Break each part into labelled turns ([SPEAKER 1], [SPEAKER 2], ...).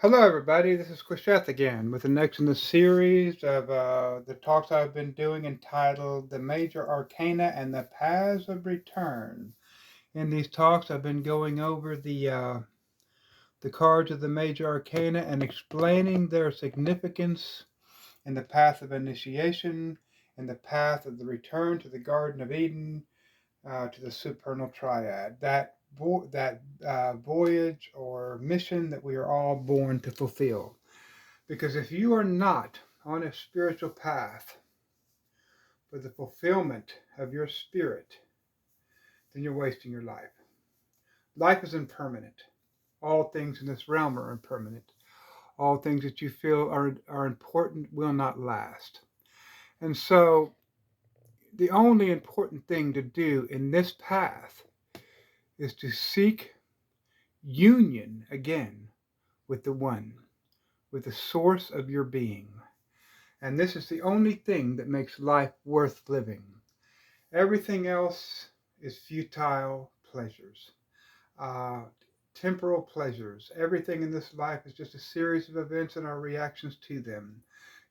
[SPEAKER 1] Hello, everybody. This is Qesheth again with the next in the series of the talks I've been doing entitled The Major Arcana and the Paths of Return. In these talks, I've been going over the cards of the Major Arcana and explaining their significance in the path of initiation, in the path of the return to the Garden of Eden, to the supernal triad. That voyage or mission that we are all born to fulfill. Because if you are not on a spiritual path for the fulfillment of your spirit, then you're wasting your life. Life is impermanent. All things in this realm are impermanent. All things that you feel are important will not last. And so the only important thing to do in this path is to seek union again with the one, with the source of your being. And this is the only thing that makes life worth living. Everything else is futile pleasures, uh, temporal pleasures. Everything in this life is just a series of events and our reactions to them.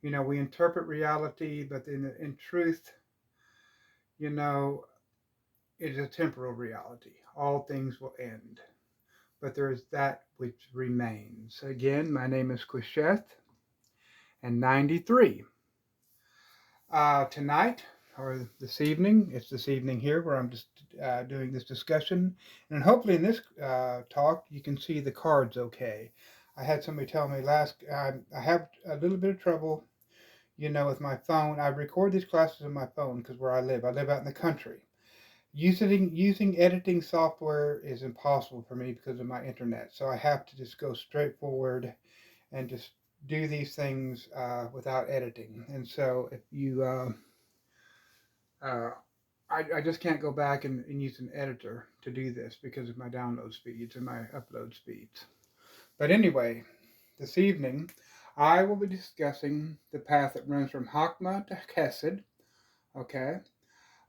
[SPEAKER 1] We interpret reality, but in truth, you know, it is a temporal reality. All things will end, but there is that which remains. Again, my name is Qesheth, and 93. Tonight, or this evening, it's this evening here where I'm just doing this discussion. And hopefully in this talk, you can see the cards okay. I had somebody tell me I have a little bit of trouble, with my phone. I record these classes on my phone because where I live out in the country. Using editing software is impossible for me because of my internet. So I have to just go straight forward and just do these things without editing. And so if you uh, I just can't go back and use an editor to do this because of my download speeds and my upload speeds. But anyway, this evening I will be discussing the path that runs from Hakma to Qesheth. Okay,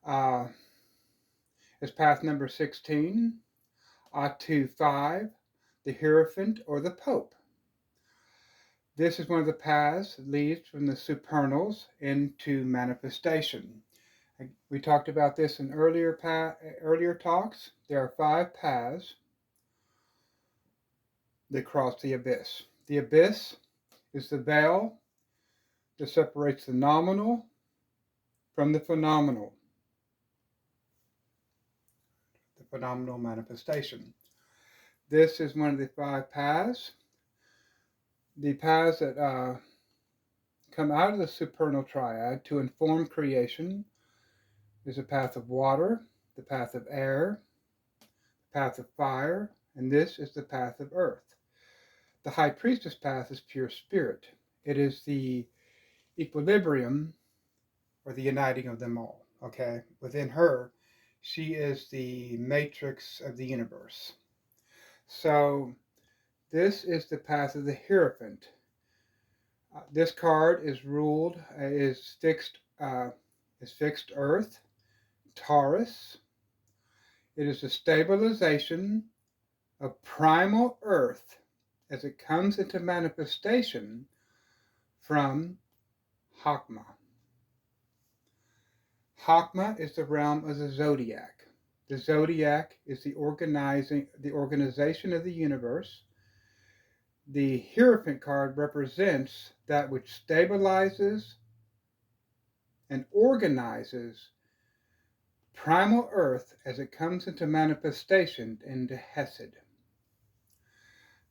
[SPEAKER 1] uh, it's path number 16, Atu 5, the Hierophant or the Pope. This is one of the paths that leads from the supernals into manifestation. We talked about this in earlier talks. There are 5 paths that cross the abyss. The abyss is the veil that separates the nominal from the phenomenal manifestation. This is one of the 5 paths. The paths that come out of the supernal triad to inform creation is the path of water, the path of air, the path of fire, and this is the path of earth. The high priestess path is pure spirit. It is the equilibrium or the uniting of them all. Okay, within her, she is the matrix of the universe. So this is the path of the Hierophant. This card is fixed Earth, Taurus. It is the stabilization of primal Earth as it comes into manifestation from Hakma. Hakma is the realm of the zodiac. The zodiac is the organization of the universe. The Hierophant card represents that which stabilizes and organizes primal earth as it comes into manifestation into Qesheth.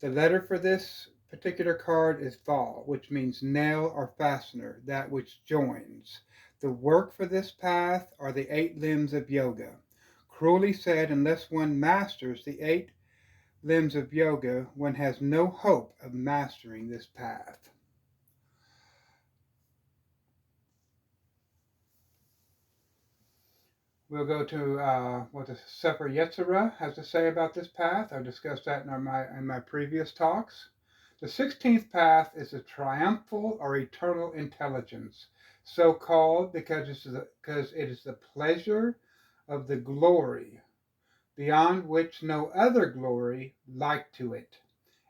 [SPEAKER 1] The letter for this particular card is Thal, which means nail or fastener, that which joins. The work for this path are the 8 limbs of yoga. Cruelly said, unless one masters the 8 limbs of yoga, one has no hope of mastering this path. We'll go to what the Sefer Yetzirah has to say about this path. I've discussed that in my previous talks. The 16th path is the triumphal or eternal intelligence, so called because it is the pleasure of the glory, beyond which no other glory like to it,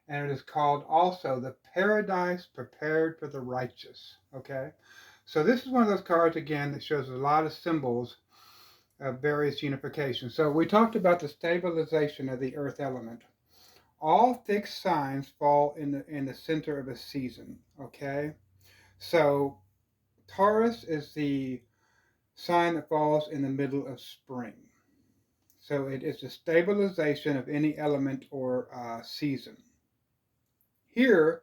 [SPEAKER 1] and it is called also the Paradise Prepared for the Righteous. Okay, so this is one of those cards again that shows a lot of symbols of various unifications. So we talked about the stabilization of the earth element. All fixed signs fall in the center of a season. Okay, so Taurus is the sign that falls in the middle of spring. So it is the stabilization of any element or season. Here,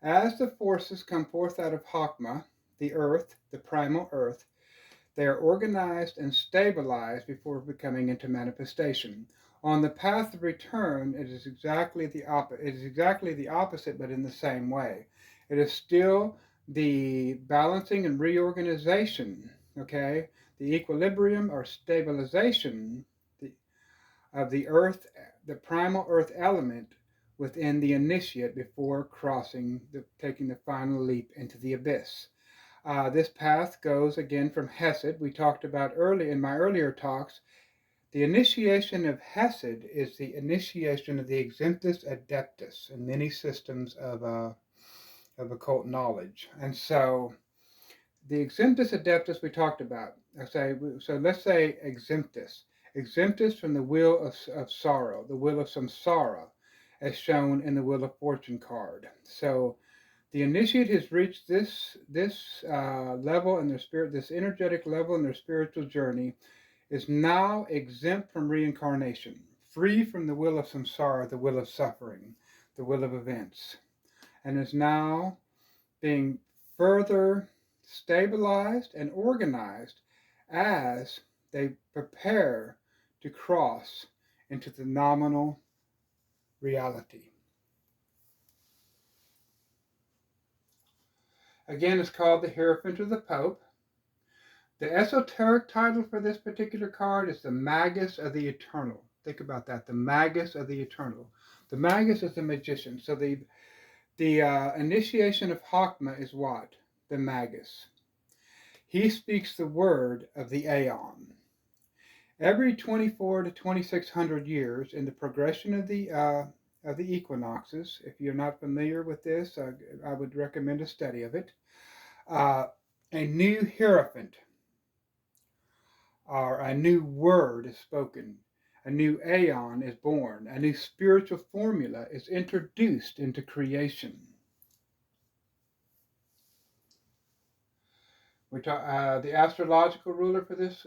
[SPEAKER 1] as the forces come forth out of Hakma, the earth, the primal earth, they are organized and stabilized before becoming into manifestation. On the path of return, it is exactly the opposite, but in the same way. It is still the balancing and reorganization, okay, the equilibrium or stabilization of the earth, the primal earth element within the initiate before taking the final leap into the abyss. This path goes again from Hesed. We talked about early in my earlier talks. The initiation of Hesed is the initiation of the Exemptus Adeptus in many systems of occult knowledge. And so the Exemptus Adeptus we talked about. So let's say Exemptus. Exemptus from the wheel of sorrow, the wheel of samsara, as shown in the Wheel of Fortune card. So the initiate has reached this level in their spirit, this energetic level in their spiritual journey, is now exempt from reincarnation, free from the will of samsara, the will of suffering, the will of events, and is now being further stabilized and organized as they prepare to cross into the nominal reality. Again, it's called the Hierophant of the Pope. The esoteric title for this particular card is the Magus of the Eternal. Think about that, the Magus of the Eternal. The Magus is the magician. So the initiation of Hakma is what? The Magus. He speaks the word of the Aeon. Every 24 to 2600 years in the progression of the equinoxes, if you're not familiar with this, I would recommend a study of it. A new Hierophant or a new word is spoken, a new aeon is born, a new spiritual formula is introduced into creation. The astrological ruler for this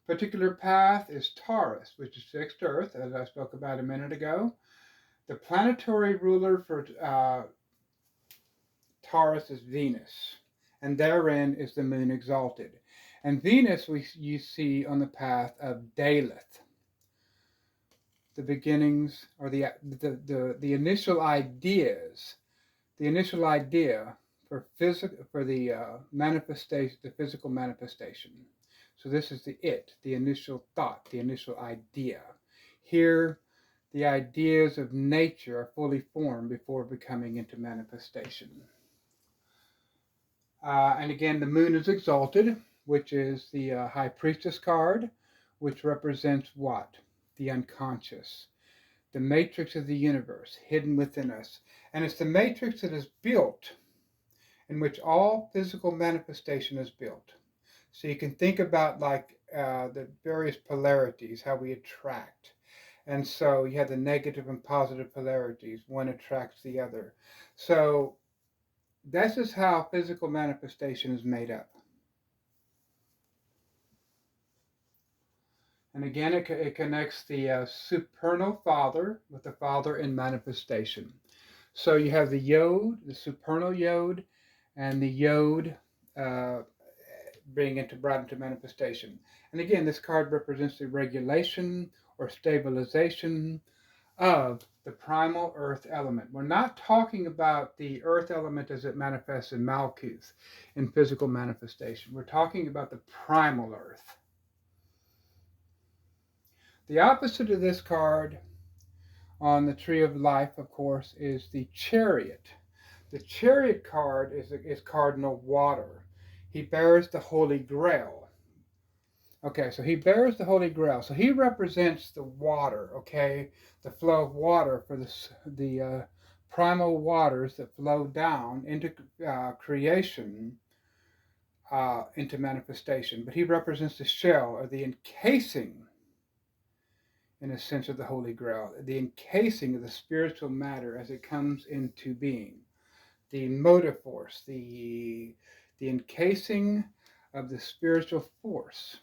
[SPEAKER 1] particular path is Taurus, which is fixed Earth, as I spoke about a minute ago. The planetary ruler for Taurus is Venus, and therein is the moon exalted. And Venus you see on the path of Daleth. The beginnings or the initial ideas, the initial idea for the manifestation, the physical manifestation. So this is the initial thought, the initial idea. Here, the ideas of nature are fully formed before becoming into manifestation. And again, the moon is exalted, which is the High Priestess card, which represents what? The unconscious, the matrix of the universe hidden within us. And it's the matrix that is built, in which all physical manifestation is built. So you can think about like the various polarities, how we attract. And so you have the negative and positive polarities. One attracts the other. So this is how physical manifestation is made up. And again, it connects the supernal Father with the Father in manifestation. So you have the Yod, the supernal Yod, and the Yod being brought into manifestation. And again, this card represents the regulation or stabilization of the primal earth element. We're not talking about the earth element as it manifests in Malkuth, in physical manifestation. We're talking about the primal earth. The opposite of this card on the Tree of Life, of course, is the Chariot. The Chariot card is Cardinal Water. He bears the Holy Grail. Okay, so he bears the Holy Grail. So he represents the water, okay, the flow of water for the primal waters that flow down into creation, into manifestation. But he represents the shell or the encasing, in a sense, of the Holy Grail, the encasing of the spiritual matter as it comes into being, the motive force, the encasing of the spiritual force.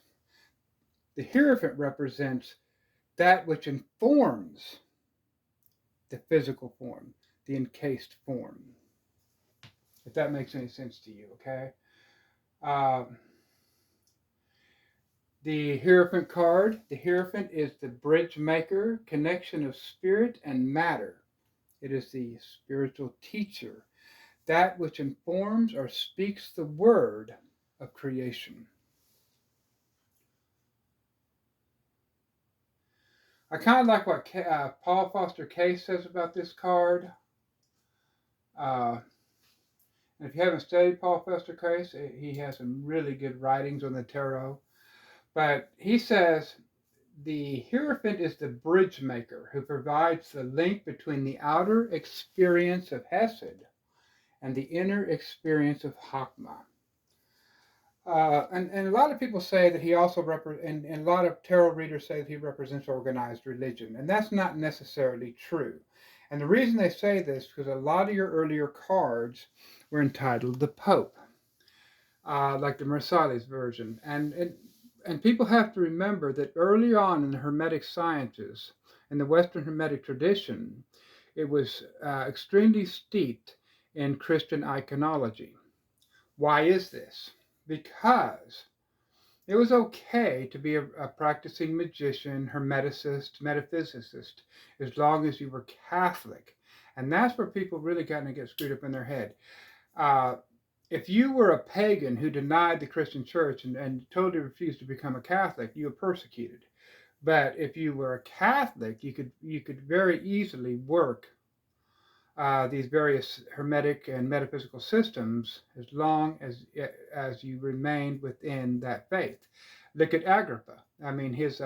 [SPEAKER 1] The Hierophant represents that which informs the physical form, the encased form. If that makes any sense to you, okay? Um, the Hierophant card. The Hierophant is the bridge maker, connection of spirit and matter. It is the spiritual teacher, that which informs or speaks the word of creation. I kind of like what Paul Foster Case says about this card. Uh, and if you haven't studied Paul Foster Case, he has some really good writings on the tarot. But he says the Hierophant is the bridge maker who provides the link between the outer experience of Hesed and the inner experience of Hakma. And a lot of people say that he also and a lot of tarot readers say that he represents organized religion, and that's not necessarily true. And the reason they say this is because a lot of your earlier cards were entitled the Pope, like the Marsalis version, and people have to remember that early on in the Hermetic sciences, in the Western Hermetic tradition, it was extremely steeped in Christian iconology. Why is this? Because it was okay to be a practicing magician, hermeticist, metaphysicist, as long as you were Catholic. And that's where people really kind of get screwed up in their head. Uh, if you were a pagan who denied the Christian church and totally refused to become a Catholic, you were persecuted. But if you were a Catholic, you could very easily work these various hermetic and metaphysical systems as long as you remained within that faith. Look at Agrippa. I mean, his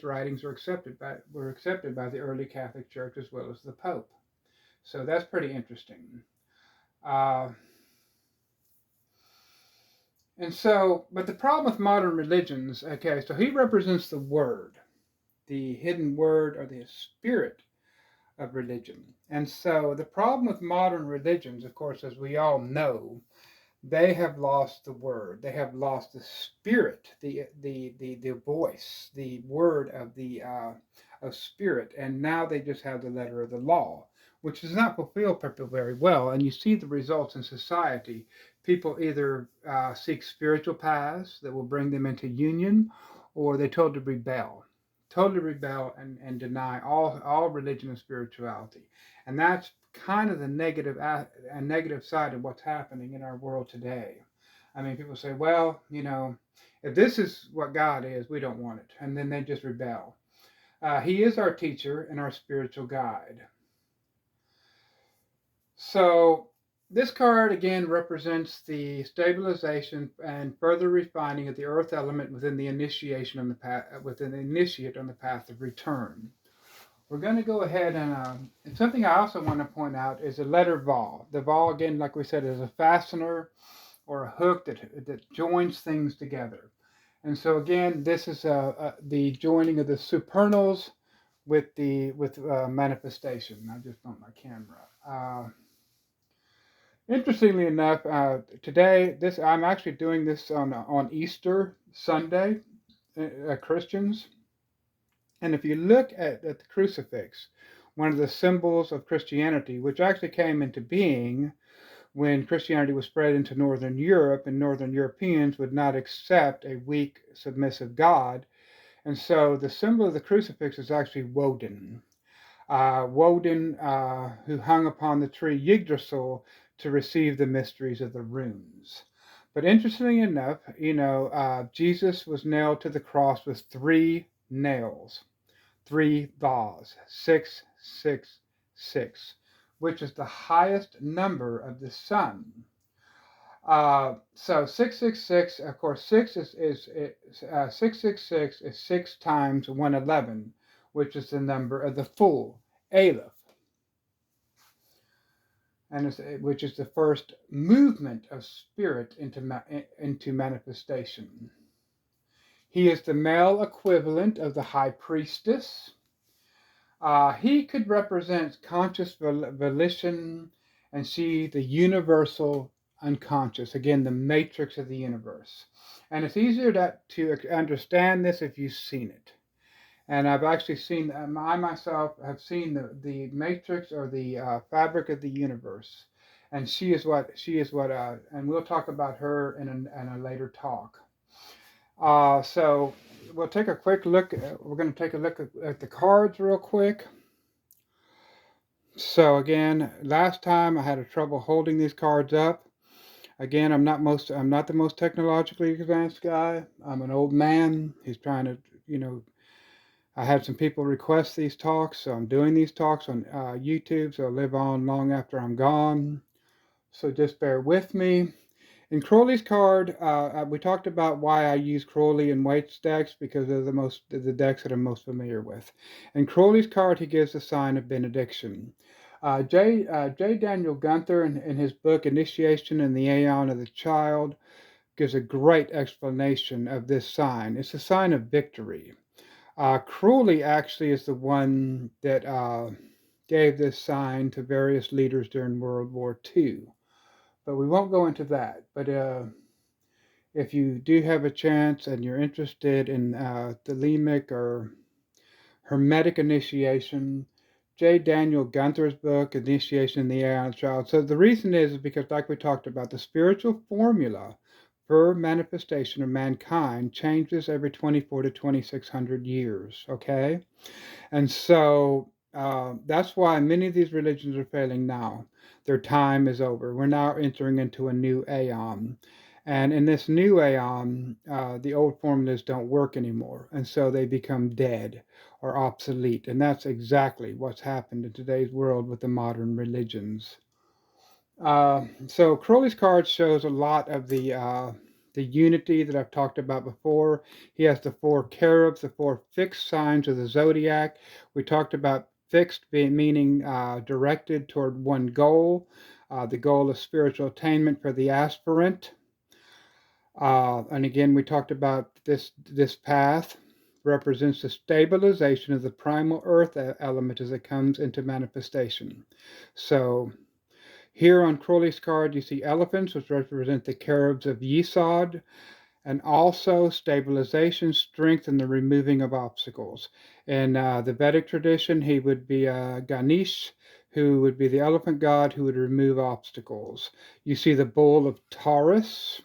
[SPEAKER 1] writings were accepted by the early Catholic Church as well as the Pope. So that's pretty interesting. Uh, and so, but the problem with modern religions, okay, so he represents the word, the hidden word or the spirit of religion. And so the problem with modern religions, of course, as we all know, they have lost the word. They have lost the spirit, the voice, the word of spirit, and now they just have the letter of the law, which does not fulfill people very well. And you see the results in society. People either seek spiritual paths that will bring them into union, or they totally rebel and deny all religion and spirituality. And that's kind of the negative side of what's happening in our world today. I mean, people say, well, if this is what God is, we don't want it. And then they just rebel. He is our teacher and our spiritual guide. So this card again represents the stabilization and further refining of the earth element within the initiation on the path, within the initiate on the path of return. We're going to go ahead and something I also want to point out is the letter Vol. The Vol, again, like we said, is a fastener or a hook that joins things together. And so again, this is the joining of the supernals with manifestation. I just bumped my camera. Interestingly enough, today I'm actually doing this on Easter Sunday, Christians. And if you look at the crucifix, one of the symbols of Christianity, which actually came into being when Christianity was spread into Northern Europe, and Northern Europeans would not accept a weak, submissive God. And so the symbol of the crucifix is actually Woden. Woden, who hung upon the tree Yggdrasil to receive the mysteries of the runes. But interestingly enough, Jesus was nailed to the cross with 3 nails, 3 Vaz, 666, which is the highest number of the sun. So 666, of course, 666 is 6 times 111, which is the number of the full Aleph, and which is the first movement of spirit into manifestation. He is the male equivalent of the high priestess. He could represent conscious volition, and she the universal unconscious, again, the matrix of the universe. And it's easier to understand this if you've seen it. And I've actually seen, I myself have seen the matrix or the fabric of the universe. And and we'll talk about her in a later talk. So we'll take a quick look. We're going to take a look at the cards real quick. So again, last time I had a trouble holding these cards up. Again, I'm not the most technologically advanced guy. I'm an old man. He's trying to, I had some people request these talks, so I'm doing these talks on YouTube, so they'll live on long after I'm gone. So just bear with me. In Crowley's card, we talked about why I use Crowley and Waite's decks because they're the decks that I'm most familiar with. In Crowley's card, he gives the sign of benediction. J. Daniel Gunther, in his book Initiation in the Aeon of the Child, gives a great explanation of this sign. It's a sign of victory. Crowley actually is the one that gave this sign to various leaders during World War II. But we won't go into that. But if you do have a chance and you're interested in Thelemic or Hermetic initiation, J. Daniel Gunther's book, Initiation in the Aeon Child. So the reason is because, like we talked about, the spiritual formula for manifestation of mankind changes every 24 to 2600 years, okay? And so that's why many of these religions are failing now. Their time is over. We're now entering into a new aeon. And in this new aeon, the old formulas don't work anymore. And so they become dead or obsolete. And that's exactly what's happened in today's world with the modern religions. So Crowley's card shows a lot of the unity that I've talked about before. He has the 4 cherubs, the 4 fixed signs of the zodiac. We talked about fixed meaning directed toward one goal, the goal of spiritual attainment for the aspirant. And again, we talked about this path represents the stabilization of the primal earth element as it comes into manifestation. So here on Crowley's card, you see elephants, which represent the cherubs of Yesod, and also stabilization, strength, and the removing of obstacles. In the Vedic tradition, he would be Ganesh, who would be the elephant god who would remove obstacles. You see the bull of Taurus.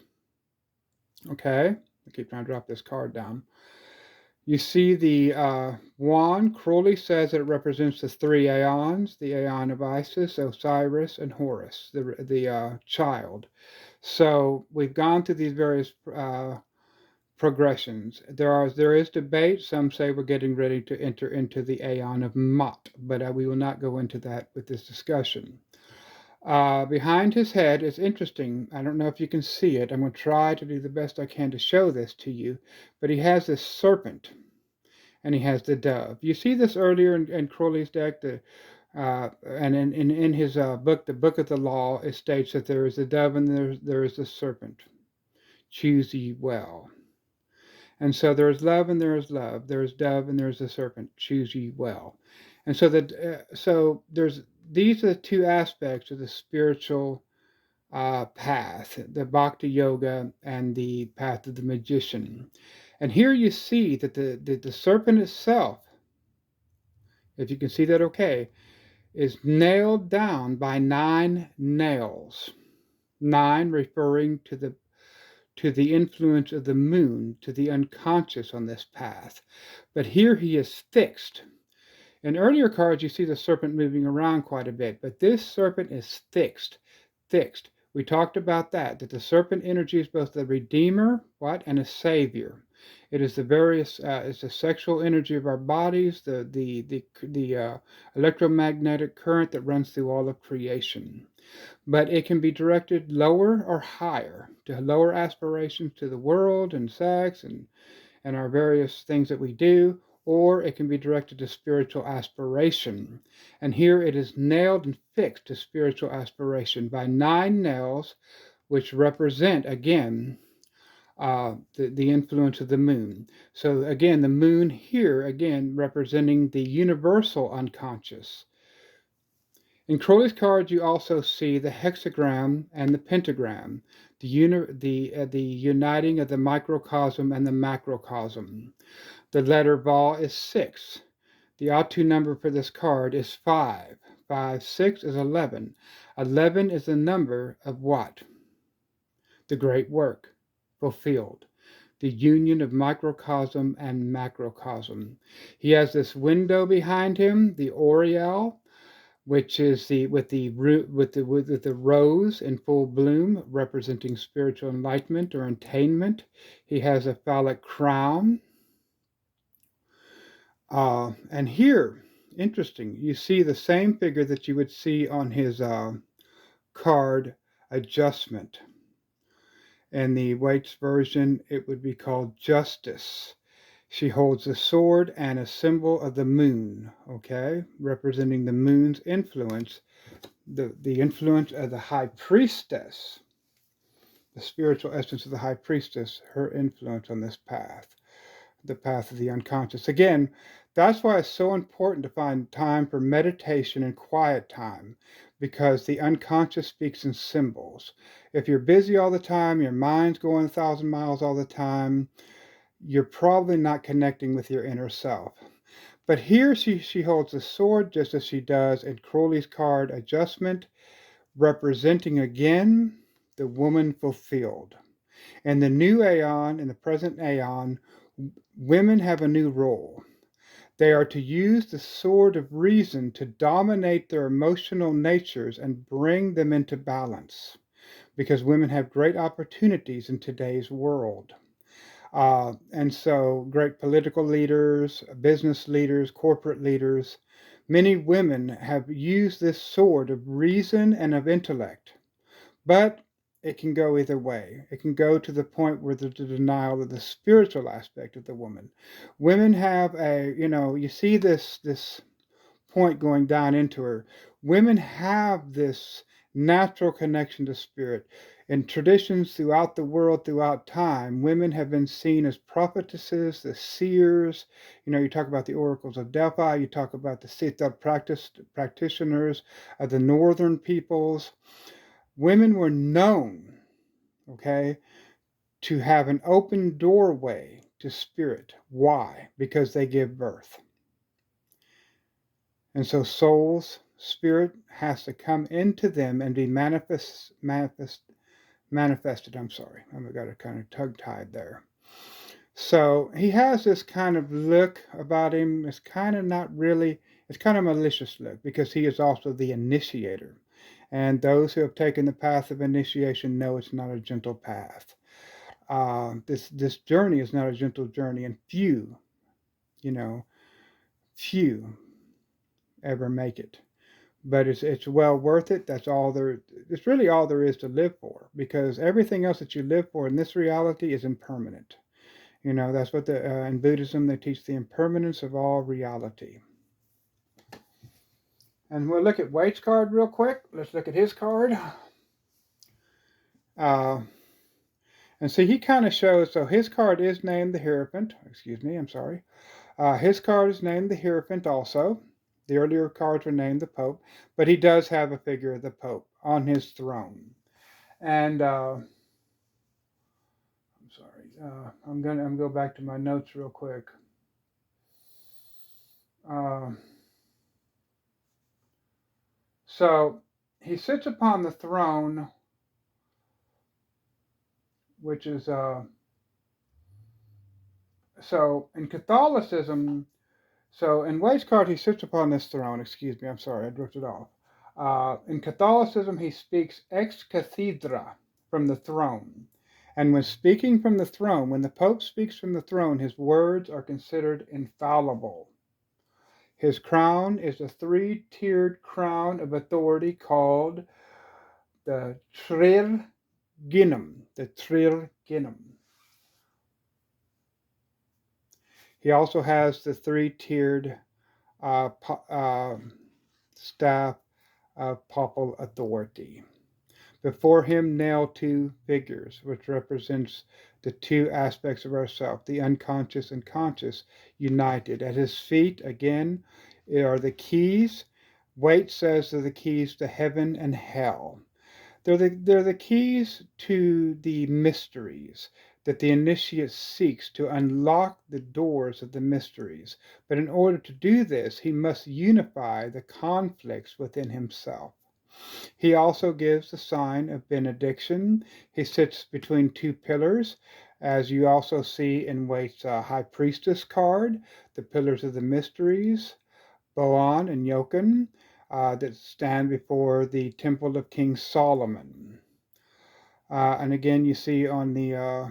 [SPEAKER 1] Okay, I keep trying to drop this card down. You see the wand. Crowley says that it represents the 3 aeons, the aeon of Isis, Osiris, and Horus, the child. So we've gone through these various progressions. There is debate. Some say we're getting ready to enter into the aeon of Mot, but we will not go into that with this discussion. Behind his head is interesting. I don't know if you can see it. I'm going to try to do the best I can to show this to you. But he has this serpent, and he has the dove. You see this earlier in Crowley's deck. And in his book, the Book of the Law, it states that there is a dove and there is a serpent. Choose ye well. And so there is love and there is love. There is dove and there is a serpent. Choose ye well. And so these are the 2 aspects of the spiritual path, the Bhakti Yoga and the path of the magician. And here you see that the serpent itself, if you can see that okay, is nailed down by 9 nails. 9 referring to the influence of the moon, to the unconscious on this path. But here he is fixed. In earlier cards, you see the serpent moving around quite a bit, but this serpent is fixed. We talked about that the serpent energy is both the redeemer, and a savior. It is the various, it's the sexual energy of our bodies, the electromagnetic current that runs through all of creation. But it can be directed lower or higher to lower aspirations to the world and sex and our various things that we do, or it can be directed to spiritual aspiration. And here it is nailed and fixed to spiritual aspiration by 9 nails, which represent, again, the influence of the moon. So again, the moon here, again, representing the universal unconscious. In Crowley's cards, you also see the hexagram and the pentagram, the uniting of the microcosm and the macrocosm. The letter Va is 6. The Atu number for this card is 5. 5, 6 is 11. 11 is the number of what? The great work fulfilled. The union of microcosm and macrocosm. He has this window behind him, the Oriel, which is with the rose in full bloom, representing spiritual enlightenment or attainment. He has a phallic crown. And here, interesting, you see the same figure that you would see on his card, Adjustment. In the Waite's version, it would be called Justice. She holds a sword and a symbol of the moon, okay, representing the moon's influence, the influence of the high priestess, the spiritual essence of the high priestess, her influence on this path, the path of the unconscious. Again, that's why it's so important to find time for meditation and quiet time, because the unconscious speaks in symbols. If you're busy all the time, your mind's going 1,000 miles all the time, you're probably not connecting with your inner self. But here she holds a sword just as she does in Crowley's card, Adjustment, representing again the woman fulfilled. In the new aeon, in the present aeon, women have a new role. They are to use the sword of reason to dominate their emotional natures and bring them into balance, because women have great opportunities in today's world. And so great political leaders, business leaders, corporate leaders, many women have used this sword of reason and of intellect. But it can go either way. It can go to the point where there's a denial of the spiritual aspect of the woman. Women have you see this point going down into her. Women have this natural connection to spirit. In traditions throughout the world, throughout time, women have been seen as prophetesses, the seers. You talk about the oracles of Delphi, you talk about the Siddha practitioners of the northern peoples. Women were known, okay, to have an open doorway to spirit. Why? Because they give birth. And so soul's spirit has to come into them and be manifested. I'm sorry, I've got a kind of tongue-tied there. So he has this kind of look about him. It's kind of not really, it's kind of a malicious look, because he is also the initiator. And those who have taken the path of initiation know it's not a gentle path. This journey is not a gentle journey, and few ever make it. But it's well worth it. It's really all there is to live for, because everything else that you live for in this reality is impermanent. That's what in Buddhism they teach, the impermanence of all reality. And we'll look at Waite's card real quick. Let's look at his card. And see, he kind of shows, so his card is named the Heirophant. Excuse me, I'm sorry. His card is named the Heirophant also. The earlier cards were named the Pope, but he does have a figure of the Pope on his throne. And I'm sorry, I'm gonna go back to my notes real quick. So he sits upon the throne, which is so in Catholicism. So in Waite's card, he sits upon this throne. Excuse me, I'm sorry, I drifted off. In Catholicism, he speaks ex cathedra, from the throne. And when speaking from the throne, when the Pope speaks from the throne, his words are considered infallible. His crown is a three-tiered crown of authority called the Trir Ginum. The Trir Ginum. He also has the three-tiered staff of papal authority. Before him nailed two figures, which represents the two aspects of ourself, the unconscious and conscious, united. At his feet, again, are the keys. Waite says they're the keys to heaven and hell. They're the keys to the mysteries that the initiate seeks to unlock the doors of the mysteries. But in order to do this, he must unify the conflicts within himself. He also gives the sign of benediction. He sits between two pillars, as you also see in Waite's High Priestess card, the pillars of the mysteries, Boan and Jochan, that stand before the temple of King Solomon. And again, you see on the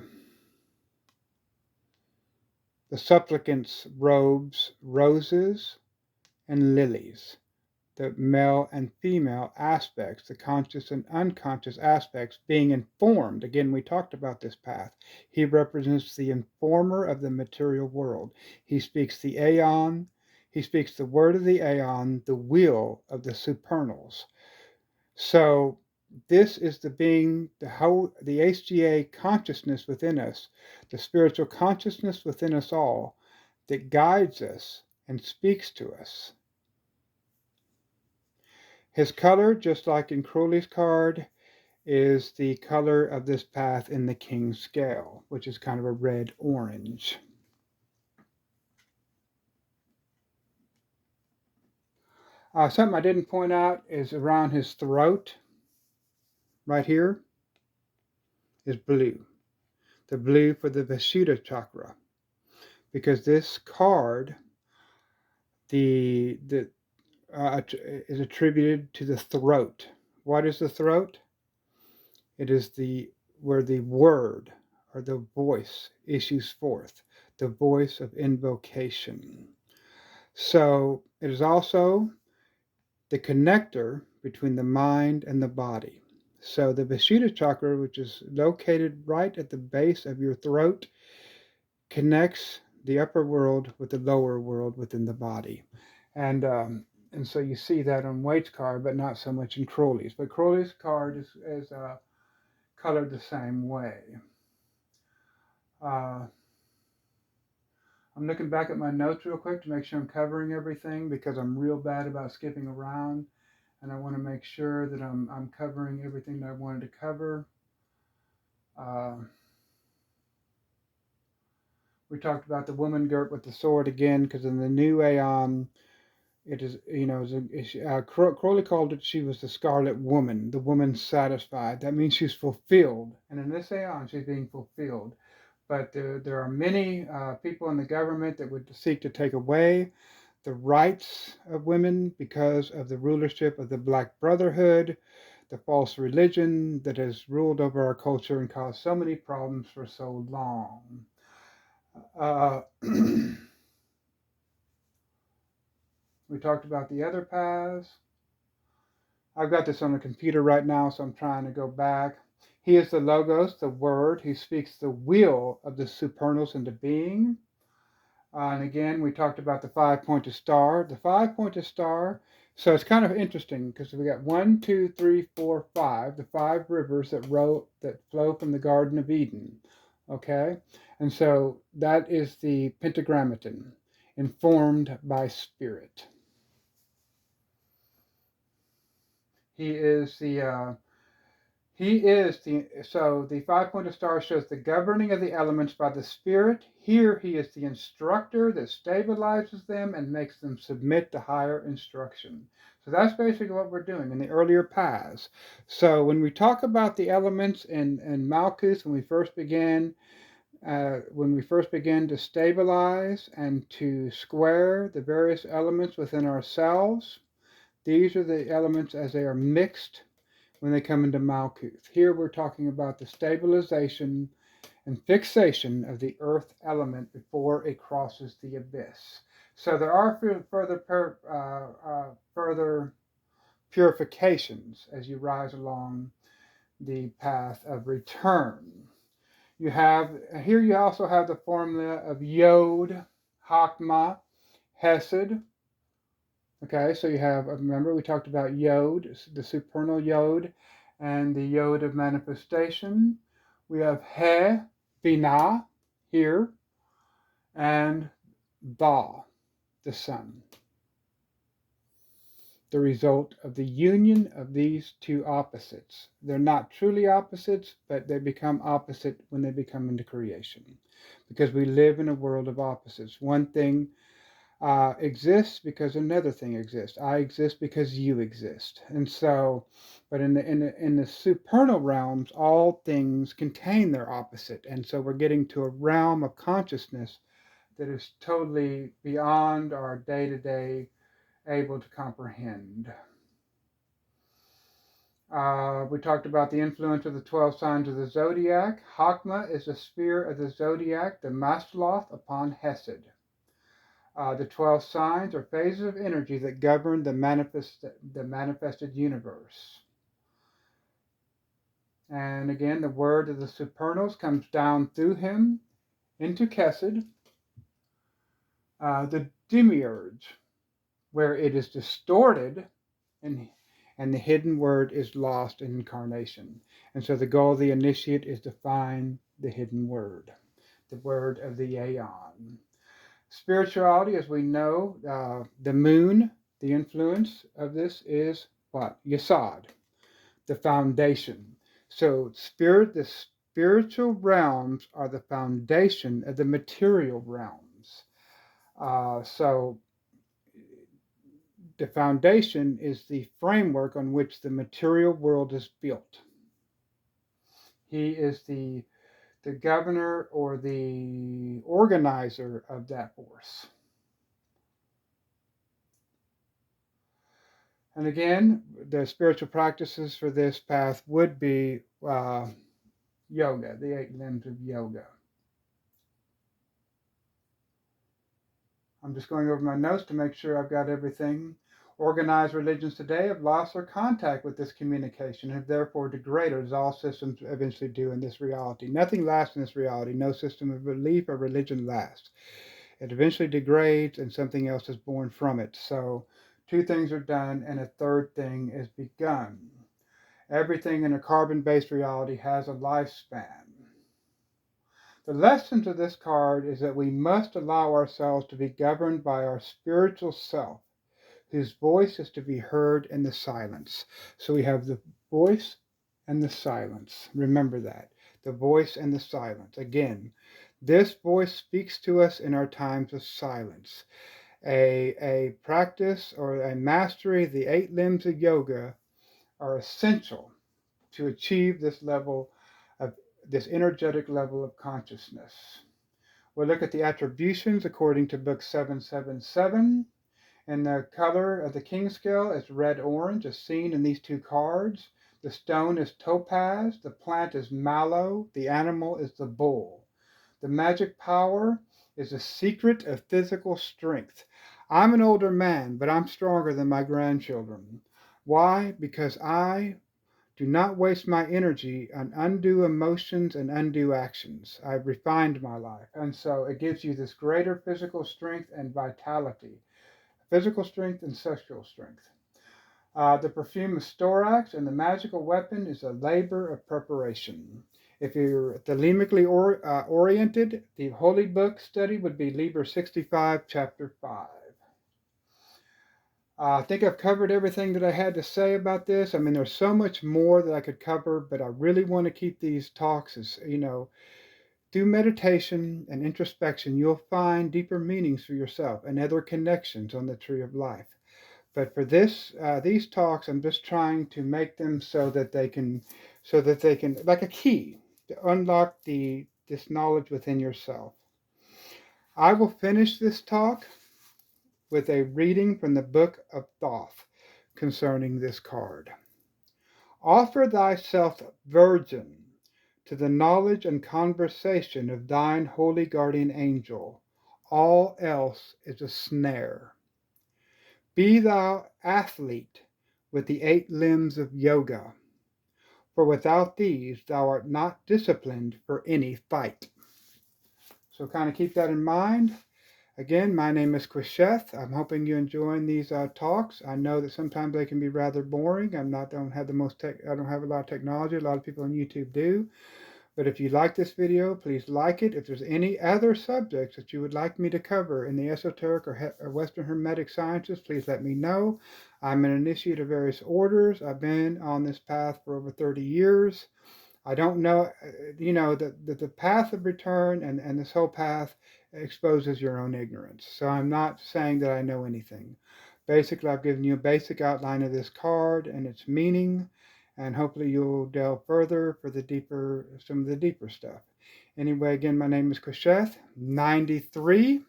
[SPEAKER 1] supplicant's robes, roses and lilies. The male and female aspects, the conscious and unconscious aspects being informed. Again, we talked about this path. He represents the informer of the material world. He speaks the aeon, he speaks the word of the aeon, the will of the supernals. So this is the being, the HGA consciousness within us, the spiritual consciousness within us all that guides us and speaks to us. His color, just like in Crowley's card, is the color of this path in the King's Scale, which is kind of a red-orange. Something I didn't point out is around his throat, right here, is blue. The blue for the Vishuddha chakra. Because this card is attributed to the throat. What is the throat? It is where the word or the voice issues forth, the voice of invocation. So it is also the connector between the mind and the body. So the Vishuddha chakra, which is located right at the base of your throat, connects the upper world with the lower world within the body. And so you see that on Waite's card, but not so much in Crowley's. But Crowley's card is colored the same way. I'm looking back at my notes real quick to make sure I'm covering everything, because I'm real bad about skipping around, and I want to make sure that I'm covering everything that I wanted to cover. We talked about the woman girt with the sword again, because in the new Aeon, it is, Crowley called it, she was the Scarlet Woman, the woman satisfied. That means she's fulfilled. And in this Aeon, she's being fulfilled. But there are many people in the government that would seek to take away the rights of women because of the rulership of the Black Brotherhood, the false religion that has ruled over our culture and caused so many problems for so long. We talked about the other paths. I've got this on the computer right now, so I'm trying to go back. He is the Logos, the Word. He speaks the will of the supernals into being. And again, we talked about the five-pointed star. The five-pointed star, so it's kind of interesting because we got 1, 2, 3, 4, 5, the 5 rivers that flow from the Garden of Eden. Okay? And so that is the Pentagrammaton, informed by spirit. So the five-pointed star shows the governing of the elements by the spirit. Here he is the instructor that stabilizes them and makes them submit to higher instruction. So that's basically what we're doing in the earlier paths. So when we talk about the elements in Malkuth, when we first began to stabilize and to square the various elements within ourselves, these are the elements as they are mixed when they come into Malkuth. Here we're talking about the stabilization and fixation of the earth element before it crosses the abyss. So there are further purifications as you rise along the path of return. You have here. You also have the formula of Yod, Hakma, Hesed. Okay, so you have, remember we talked about Yod, the supernal Yod, and the Yod of manifestation. We have He, Binah, here, and Ba, the sun. The result of the union of these two opposites. They're not truly opposites, but they become opposite when they become into creation. Because we live in a world of opposites. One thing exists because another thing exists. I exist because you exist. And so, but in the supernal realms, all things contain their opposite. And so we're getting to a realm of consciousness that is totally beyond our day-to-day able to comprehend. We talked about the influence of the 12 signs of the zodiac. Hakma is the sphere of the zodiac, the Masloth upon Hesed. The 12 signs are phases of energy that govern the manifested universe. And again, the word of the supernals comes down through him into Qesheth, the demiurge, where it is distorted and the hidden word is lost in incarnation. And so the goal of the initiate is to find the hidden word, the word of the aeon. Spirituality, as we know, the moon, the influence of this is what? Yesod, the foundation. So the spiritual realms are the foundation of the material realms. So the foundation is the framework on which the material world is built. He is the governor or the organizer of that force. And again, the spiritual practices for this path would be yoga, the 8 limbs of yoga. I'm just going over my notes to make sure I've got everything. Organized religions today have lost their contact with this communication and have therefore degraded, as all systems eventually do in this reality. Nothing lasts in this reality. No system of belief or religion lasts. It eventually degrades and something else is born from it. So 2 things are done and a 3rd thing is begun. Everything in a carbon-based reality has a lifespan. The lesson to this card is that we must allow ourselves to be governed by our spiritual self, whose voice is to be heard in the silence. So we have the voice and the silence. Remember that. The voice and the silence. Again, this voice speaks to us in our times of silence. A practice or a mastery of the 8 limbs of yoga are essential to achieve this level of this energetic level of consciousness. We'll look at the attributions according to book 777. And the color of the king scale is red-orange, as seen in these 2 cards. The stone is topaz, the plant is mallow, the animal is the bull. The magic power is the secret of physical strength. I'm an older man, but I'm stronger than my grandchildren. Why? Because I do not waste my energy on undue emotions and undue actions. I've refined my life. And so it gives you this greater physical strength and vitality. Physical strength and sexual strength. The perfume is storax, and the magical weapon is a labor of preparation. If you're thelemically oriented, the holy book study would be Liber 65, Chapter 5. I think I've covered everything that I had to say about this. I mean, there's so much more that I could cover, but I really want to keep these talks as, through meditation and introspection, you'll find deeper meanings for yourself and other connections on the tree of life. But for these talks, I'm just trying to make them so that they can, like a key to unlock this knowledge within yourself. I will finish this talk with a reading from the Book of Thoth concerning this card. Offer thyself virgin to the knowledge and conversation of thine holy guardian angel. All else is a snare. Be thou athlete with the 8 limbs of yoga, for without these thou art not disciplined for any fight. So kind of keep that in mind. Again, my name is Qesheth. I'm hoping you're enjoying these talks. I know that sometimes they can be rather boring. I don't have a lot of technology. A lot of people on YouTube do. But if you like this video, please like it. If there's any other subjects that you would like me to cover in the esoteric or Western Hermetic sciences, please let me know. I'm an initiate of various orders. I've been on this path for over 30 years. I don't know, that the path of return and this whole path exposes your own ignorance. So I'm not saying that I know anything. Basically, I've given you a basic outline of this card and its meaning, and hopefully you'll delve further for some of the deeper stuff. Anyway, again, my name is Qesheth, 93.